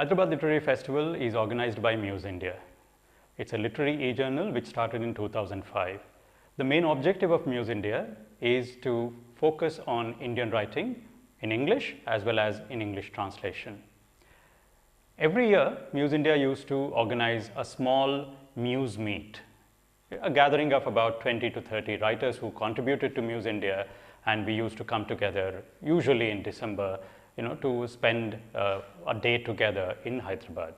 Hyderabad Literary Festival is organized by Muse India. It's a literary e-journal which started in 2005. The main objective of Muse India is to focus on Indian writing in English as well as in English translation. Every year, Muse India used to organize a small Muse meet, a gathering of about 20 to 30 writers who contributed to Muse India, and we used to come together, usually in December, to spend a day together in Hyderabad.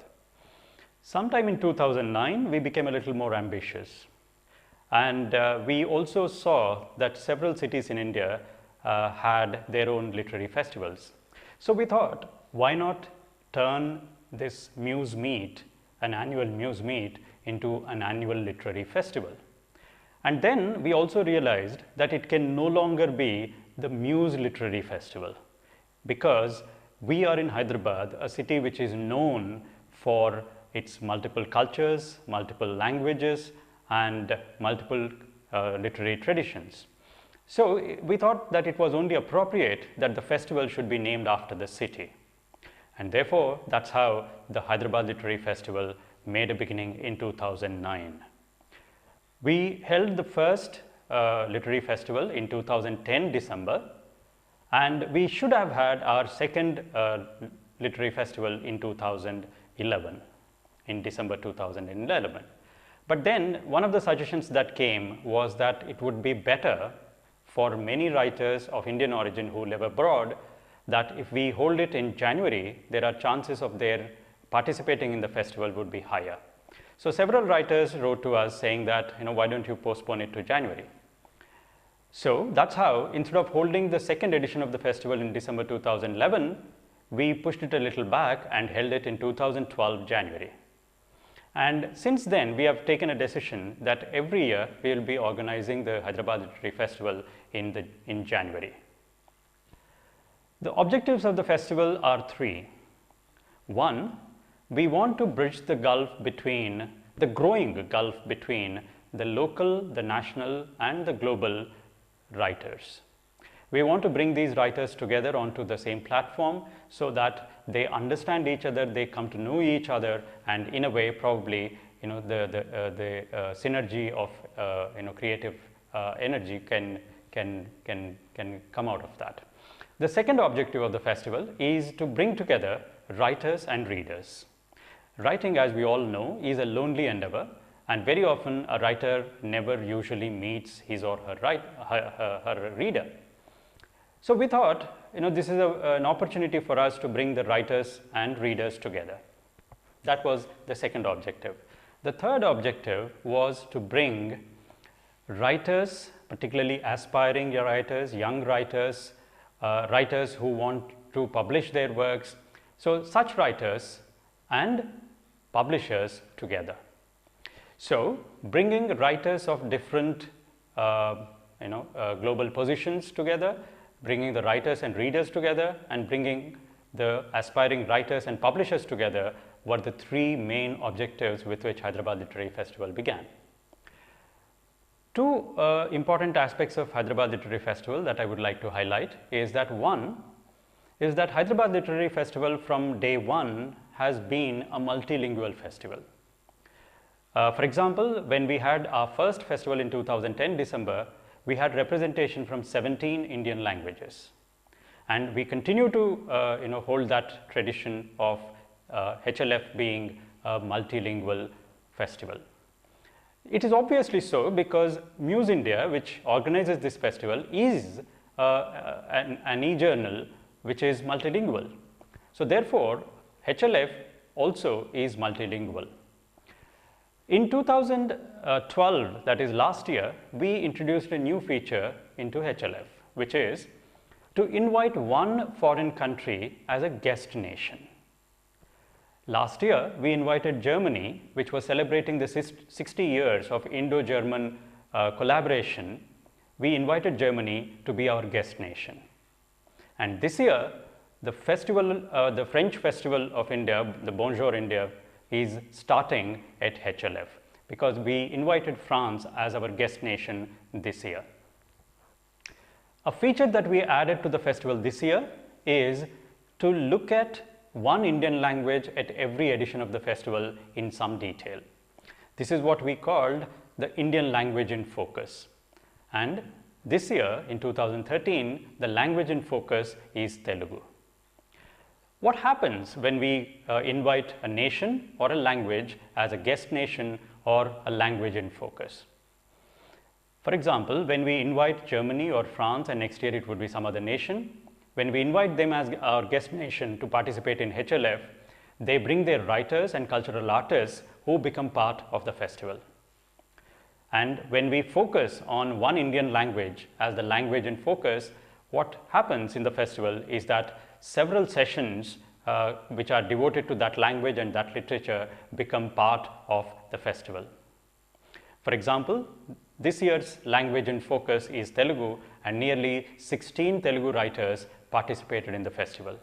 Sometime in 2009, we became a little more ambitious. And we also saw that several cities in India had their own literary festivals. So we thought, why not turn this Muse Meet, an annual Muse Meet, into an annual literary festival? And then we also realized that it can no longer be the Muse Literary Festival, because we are in Hyderabad, a city which is known for its multiple cultures, multiple languages, and multiple literary traditions. So we thought that it was only appropriate that the festival should be named after the city. And therefore, that's how the Hyderabad Literary Festival made a beginning in 2009. We held the first literary festival in 2010 December, and we should have had our second literary festival in 2011, in December 2011. But then one of the suggestions that came was that it would be better for many writers of Indian origin who live abroad, that if we hold it in January, there are chances of their participating in the festival would be higher. So several writers wrote to us saying that, why don't you postpone it to January? So that's how, instead of holding the second edition of the festival in December 2011, we pushed it a little back and held it in 2012 January. And since then, we have taken a decision that every year we will be organizing the Hyderabad Literary Festival in January. The objectives of the festival are three. One, we want to bridge the growing gulf between the local, the national, and the global writers. We want to bring these writers together onto the same platform so that they understand each other, they come to know each other, and in a way, probably, the synergy of creative energy can come out of that. The second objective of the festival is to bring together writers and readers. Writing, as we all know, is a lonely endeavor, and very often a writer never usually meets his or her reader. So we thought, this is an opportunity for us to bring the writers and readers together. That was the second objective. The third objective was to bring writers, particularly aspiring writers, young writers, writers who want to publish their works. So such writers and publishers together. So bringing writers of different global positions together, bringing the writers and readers together, and bringing the aspiring writers and publishers together were the three main objectives with which Hyderabad Literary Festival began. Two important aspects of Hyderabad Literary Festival that I would like to highlight is that one is that Hyderabad Literary Festival from day one has been a multilingual festival. For example, when we had our first festival in 2010 December, we had representation from 17 Indian languages. And we continue to hold that tradition of HLF being a multilingual festival. It is obviously so because Muse India, which organizes this festival, is an e-journal which is multilingual. So therefore, HLF also is multilingual. In 2012, that is last year, we introduced a new feature into HLF, which is to invite one foreign country as a guest nation. Last year, we invited Germany, which was celebrating the 60 years of Indo-German collaboration. We invited Germany to be our guest nation. And this year, the festival, the French Festival of India, the Bonjour India, is starting at HLF because we invited France as our guest nation this year. A feature that we added to the festival this year is to look at one Indian language at every edition of the festival in some detail. This is what we called the Indian language in focus. And this year, in 2013, the language in focus is Telugu. What happens when we invite a nation or a language as a guest nation or a language in focus? For example, when we invite Germany or France, and next year it would be some other nation, when we invite them as our guest nation to participate in HLF, they bring their writers and cultural artists who become part of the festival. And when we focus on one Indian language as the language in focus, what happens in the festival is that several sessions which are devoted to that language and that literature become part of the festival. For example, this year's language in focus is Telugu, and nearly 16 Telugu writers participated in the festival.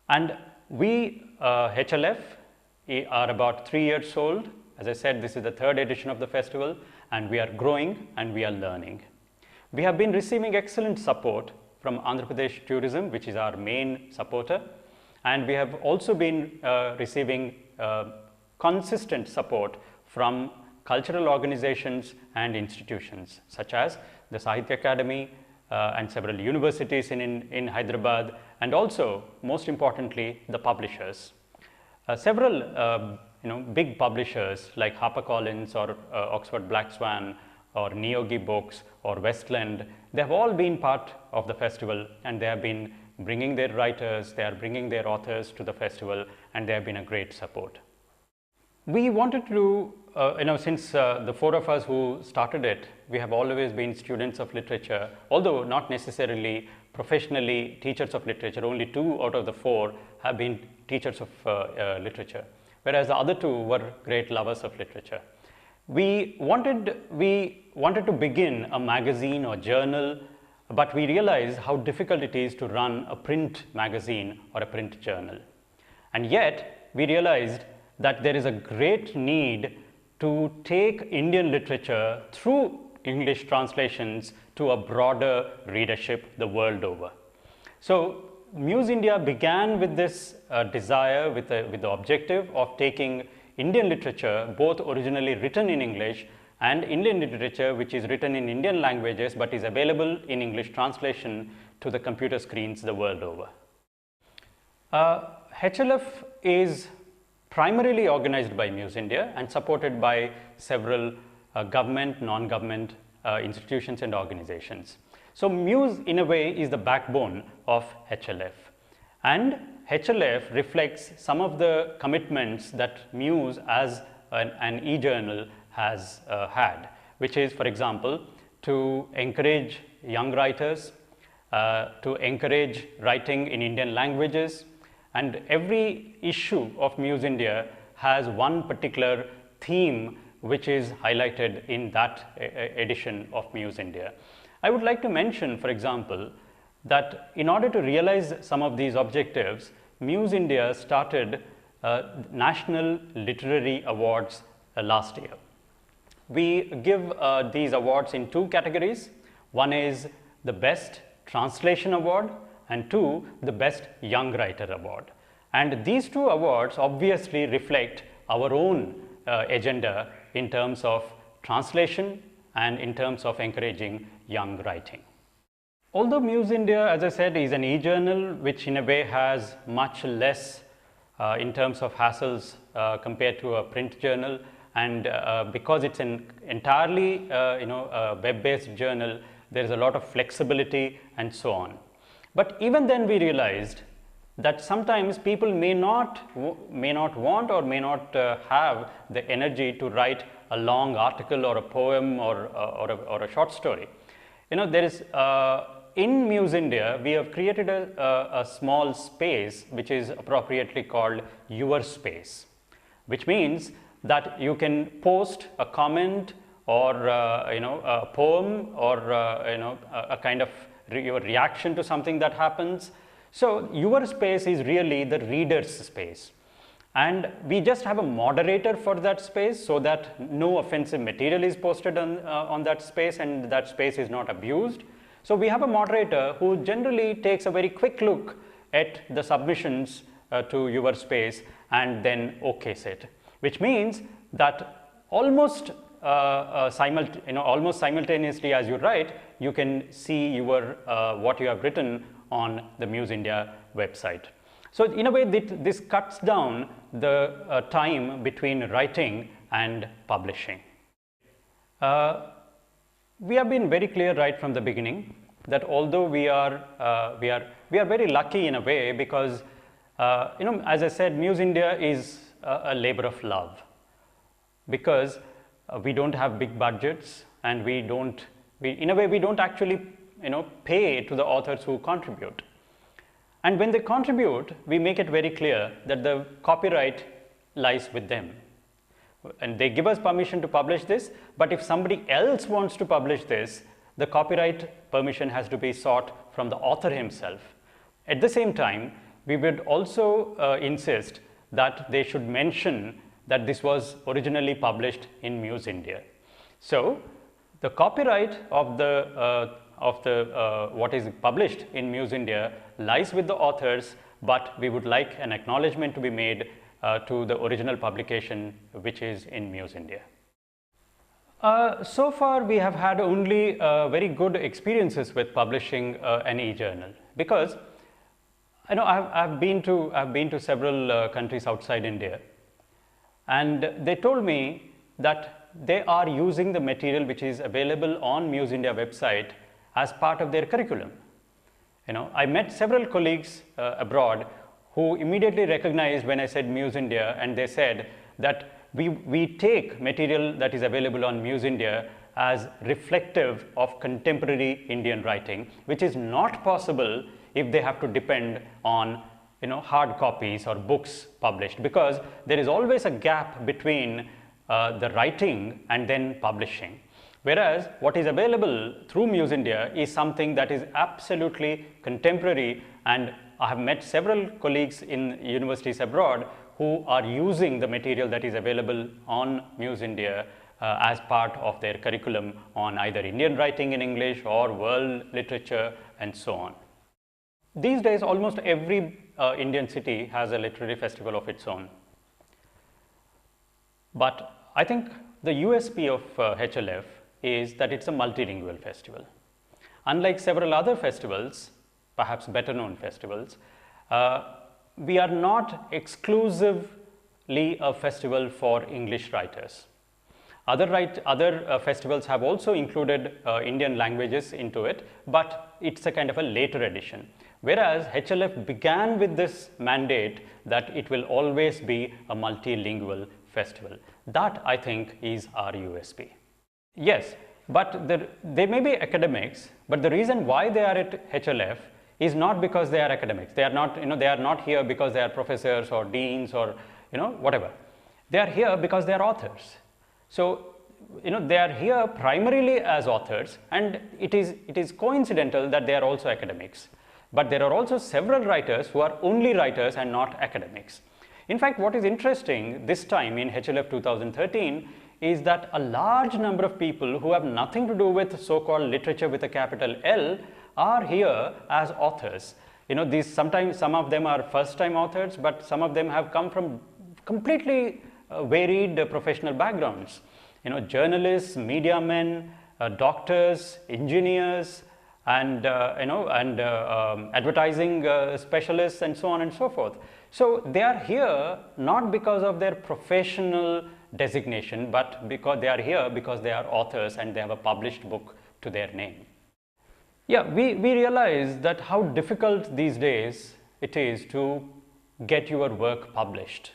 And we, HLF, are about 3 years old. As I said, this is the third edition of the festival, and we are growing and we are learning. We have been receiving excellent support from Andhra Pradesh Tourism, which is our main supporter, and we have also been receiving consistent support from cultural organizations and institutions such as the Sahitya Academy and several universities in Hyderabad, and also, most importantly, the publishers. Several big publishers like HarperCollins or Oxford Black Swan or Neogi Books or Westland, they have all been part of the festival, and they have been bringing their writers, they are bringing their authors to the festival, and they have been a great support. We wanted to, since the four of us who started it, we have always been students of literature, although not necessarily professionally teachers of literature. Only 2 out of the 4 have been teachers of literature, whereas the other 2 were great lovers of literature. We wanted to begin a magazine or journal, but we realized how difficult it is to run a print magazine or a print journal. And yet, we realized that there is a great need to take Indian literature through English translations to a broader readership the world over. So Muse India began with this desire, with the objective of taking Indian literature, both originally written in English and Indian literature which is written in Indian languages but is available in English translation, to the computer screens the world over. HLF is primarily organized by Muse India and supported by several government, non-government institutions and organizations. So Muse, in a way, is the backbone of HLF, and HLF reflects some of the commitments that Muse as an e-journal has had, which is, for example, to encourage young writers, to encourage writing in Indian languages, and every issue of Muse India has one particular theme which is highlighted in that edition of Muse India. I would like to mention, for example, that in order to realize some of these objectives, Muse India started National Literary Awards last year. We give these awards in 2 categories. One is the Best Translation Award, and 2, the Best Young Writer Award. And these 2 awards obviously reflect our own agenda in terms of translation and in terms of encouraging young writing. Although Muse India, as I said, is an e-journal which in a way has much less in terms of hassles compared to a print journal, and because it's an entirely web-based journal, there is a lot of flexibility and so on. But even then we realized that sometimes people may not want or may not have the energy to write a long article or a poem or a short story. There is in Muse India, we have created a small space which is appropriately called Your Space, which means that you can post a comment or a poem or a kind of your reaction to something that happens. So your space is really the reader's space, and we just have a moderator for that space so that no offensive material is posted on that space and that space is not abused. So we have a moderator who generally takes a very quick look at the submissions to your space and then OKs it, which means that almost almost simultaneously as you write, you can see your what you have written on the Muse India website. So in a way, this cuts down the time between writing and publishing. We have been very clear right from the beginning that although we are very lucky in a way, because as I said, Muse India is a labor of love, because we don't have big budgets, and in a way we don't actually pay to the authors who contribute. And when they contribute, we make it very clear that the copyright lies with them. And they give us permission to publish this, but if somebody else wants to publish this, the copyright permission has to be sought from the author himself. At the same time, we would also insist that they should mention that this was originally published in Muse India. So the copyright of what is published in Muse India lies with the authors, but we would like an acknowledgement to be made to the original publication, which is in Muse India. So far, we have had only very good experiences with publishing an e-journal, because I've been to several countries outside India, and they told me that they are using the material which is available on Muse India website as part of their curriculum. I met several colleagues abroad who immediately recognized when I said Muse India, and they said that we take material that is available on Muse India as reflective of contemporary Indian writing, which is not possible if they have to depend on hard copies or books published, because there is always a gap between the writing and then publishing. Whereas what is available through Muse India is something that is absolutely contemporary, and I have met several colleagues in universities abroad who are using the material that is available on Muse India as part of their curriculum on either Indian writing in English or world literature and so on. These days, almost every Indian city has a literary festival of its own. But I think the USP of HLF is that it's a multilingual festival. Unlike several other festivals, perhaps better known festivals, we are not exclusively a festival for English writers. Other festivals have also included Indian languages into it, but it's a kind of a later edition. Whereas HLF began with this mandate that it will always be a multilingual festival. That, I think, is our USP. Yes, but they may be academics, but the reason why they are at HLF is not because they are academics. They are not, they are not here because they are professors or deans or, whatever. They are here because they are authors. So, they are here primarily as authors, and it is coincidental that they are also academics. But there are also several writers who are only writers and not academics. In fact, what is interesting this time in HLF 2013 is that a large number of people who have nothing to do with so-called literature with a capital L are here as authors. Sometimes some of them are first-time authors, but some of them have come from completely varied professional backgrounds. Journalists, media men, doctors, engineers, and advertising specialists, and so on and so forth. So they are here not because of their professional designation, but because they are here because they are authors and they have a published book to their name. Yeah, we realize that how difficult these days it is to get your work published.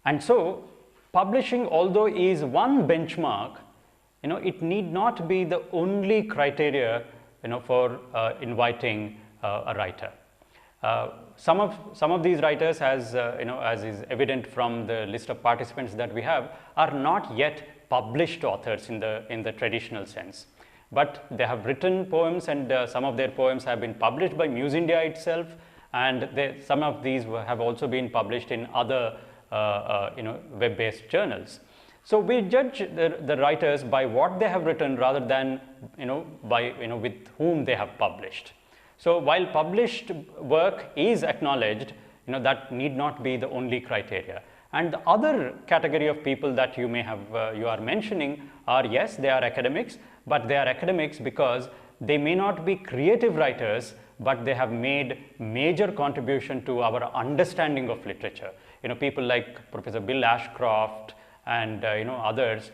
And so publishing, although is one benchmark, it need not be the only criteria, for inviting a writer. Some of these writers, as is evident from the list of participants that we have, are not yet published authors in the traditional sense. But they have written poems, and some of their poems have been published by Muse India itself, and some of these have also been published in other web-based journals. So we judge the writers by what they have written rather than by with whom they have published. So while published work is acknowledged, that need not be the only criteria. And the other category of people that you may have, you are mentioning are, yes, they are academics, but they are academics because they may not be creative writers, but they have made major contribution to our understanding of literature. People like Professor Bill Ashcroft and others.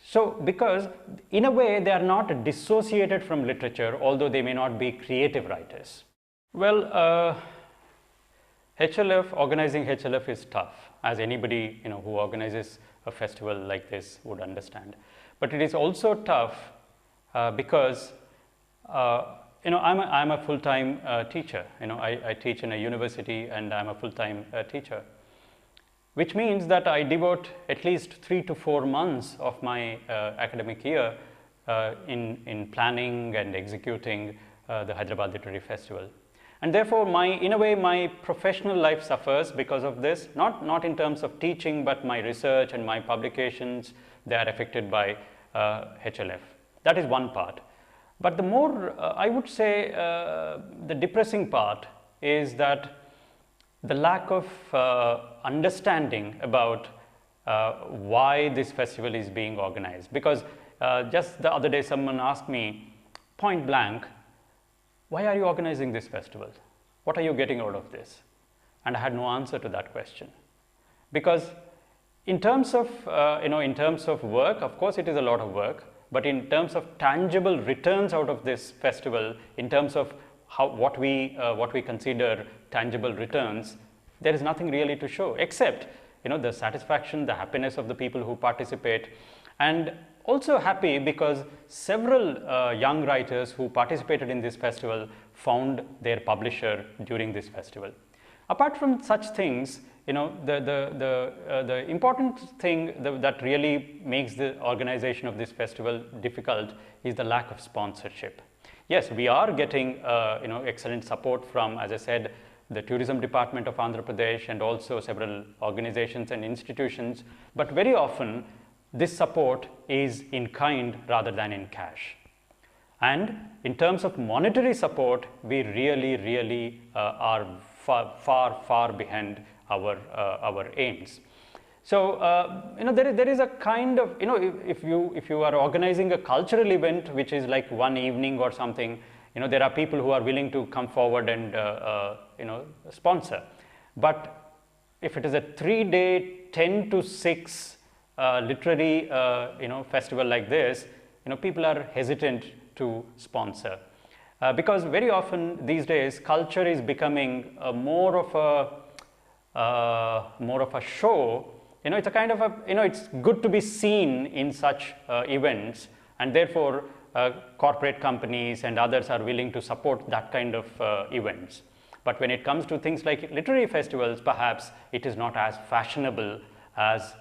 So because in a way they are not dissociated from literature, although they may not be creative writers. Well, organizing HLF is tough, as anybody who organizes a festival like this would understand. But it is also tough because I'm a full-time teacher. I teach in a university and I'm a full-time teacher, which means that I devote at least 3 to 4 months of my academic year in planning and executing the Hyderabad Literary Festival. And therefore, in a way, my professional life suffers because of this, not in terms of teaching, but my research and my publications, they are affected by HLF. That is one part. But the more, I would say, the depressing part is that the lack of understanding about why this festival is being organized. Because just the other day, someone asked me point blank, why are you organizing this festival? What are you getting out of this? And I had no answer to that question. Because in terms of, in terms of work, of course it is a lot of work, but in terms of tangible returns out of this festival, in terms of what we consider tangible returns, there is nothing really to show, except the satisfaction, the happiness of the people who participate, and also happy because several young writers who participated in this festival found their publisher during this festival. Apart from such things, the important thing that really makes the organization of this festival difficult is the lack of sponsorship. Yes, we are getting excellent support from, as I said, the tourism department of Andhra Pradesh and also several organizations and institutions, but very often this support is in kind rather than in cash. And in terms of monetary support, we really are far behind our aims. So there is a kind of, if you are organizing a cultural event which is like one evening or something, there are people who are willing to come forward and sponsor. But if it is a 3-day 10 to 6 literary festival like this, people are hesitant to sponsor because very often these days culture is becoming more of a show. It's a kind of a, it's good to be seen in such events, and therefore corporate companies and others are willing to support that kind of events. But when it comes to things like literary festivals, perhaps it is not as fashionable as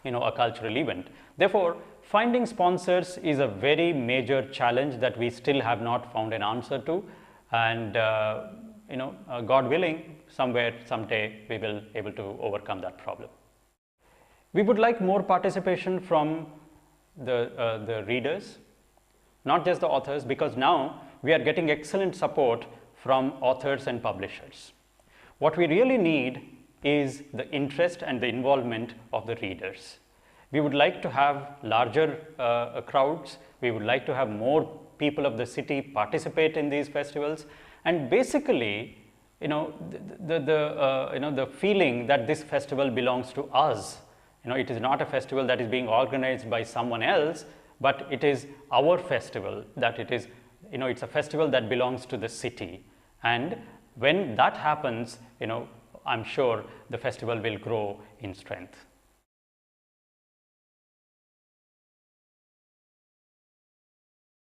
a cultural event. Therefore, finding sponsors is a very major challenge that we still have not found an answer to, and God willing, someday we will be able to overcome that problem. We would like more participation from the readers, not just the authors, because now we are getting excellent support from authors and publishers. What we really need is the interest and the involvement of the readers. We would like to have larger crowds. We would like to have more people of the city participate in these festivals, and basically, the feeling that this festival belongs to us. It is not a festival that is being organized by someone else, but it is our festival. That it is, it's a festival that belongs to the city. And when that happens, I'm sure the festival will grow in strength.